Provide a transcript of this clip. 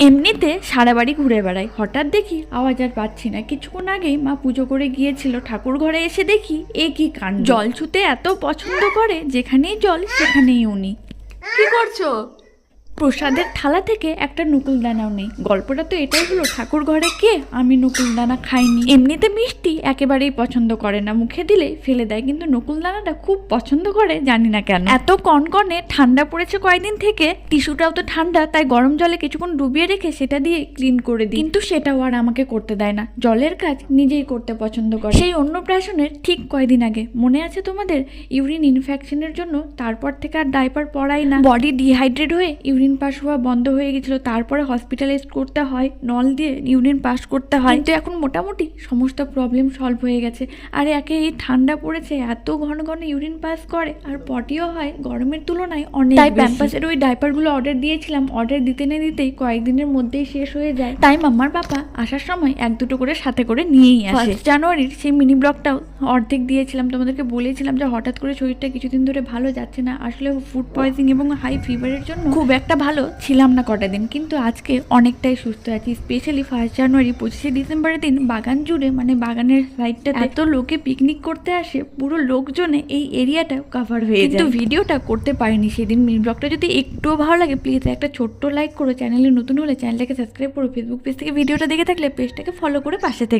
এমনিতে সারা বাড়ি ঘুরে বেড়াই, হঠাৎ দেখি আওয়াজ আর পাচ্ছি না। কিছুক্ষণ আগেই মা পুজো করে গিয়েছিল, ঠাকুর ঘরে এসে দেখি এ কি কাণ্ড। জল ছুতে এত পছন্দ করে, যেখানেই জল সেখানেই উনি। কি করছো? প্রসাদের থালা থেকে একটা নকুলদানাও নেই। গল্পটা তো এটাই হলো, ঠাকুর ঘরে কে আমি নকুলদানা খাইনি। এমনিতে মিষ্টি একেবারেই পছন্দ করে না, মুখে দিলে ফেলে দেয়, কিন্তু নকুলদানাটা খুব পছন্দ করে, জানি না কেন। এত কনকনে ঠান্ডা পড়েছে কয়েকদিন থেকে, টিস্যুটাও তো ঠান্ডা, তাই গরম জলে কিছুক্ষণ ডুবিয়ে রেখে সেটা দিয়ে ক্লিন করে দিই, কিন্তু সেটাও আর আমাকে করতে দেয় না। জলের কাজ নিজেই করতে পছন্দ করে। সেই অন্নপ্রাশনের ঠিক কয়েকদিন আগে মনে আছে তোমাদের, ইউরিন ইনফেকশনের জন্য তারপর থেকে আর ডাইপার পরাই না। বডি ডিহাইড্রেট হয়ে ইউরিন পাস হওয়া বন্ধ হয়ে গেছিল, তারপরে হসপিটালাইজ করতে হয়, নল দিয়ে ইউরিন পাস করতে হয়, কিন্তু এখন মোটামুটি সমস্ত প্রবলেম সলভ হয়ে গেছে। আর একে এই ঠান্ডা পড়েছে, এত ঘন ঘন ইউরিন পাস করে, আর পটিও হয় গরমের তুলনায় অনেক। তাই প্যাম্পাসের ওই ডাইপারগুলো অর্ডার দিয়েছিলাম, অর্ডার দিতে না দিতেই কয়েকদিনের মধ্যেই শেষ হয়ে যায়। তাই মাম্মার পাপা আসার সময় এক দুটো করে সাথে করে নিয়েই আসে। 1 জানুয়ারির সেই মিনি ব্লগটাও অর্ধেক দিয়েছিলাম, তোমাদেরকে বলেছিলাম যে হঠাৎ করে শরীরটা কিছুদিন ধরে ভালো যাচ্ছে না। আসলে ফুড পয়জনিং এবং হাই ফিভারের জন্য খুব একটা ভালো ছিলাম না কটা দিন, কিন্তু আজকে অনেকটাই সুস্থ আছি। স্পেশালি 1 জানুয়ারি 25শে ডিসেম্বরের দিন বাগান জুড়ে, মানে বাগানের সাইডটাতে এত লোকে পিকনিক করতে আসে, পুরো লোকজনে এই এরিয়াটা কভার হয়ে যায়। কিন্তু ভিডিওটা করতে পারিনি সেদিন। মিনি ব্লগটা যদি একটুও ভালো লাগে প্লিজ একটা ছোট্ট লাইক করো, চ্যানেলে নতুন হলে চ্যানেলটাকে সাবস্ক্রাইব করো, ফেসবুক পেজ থেকে ভিডিওটা দেখে থাকলে পেজটাকে ফলো করে পাশে থেকে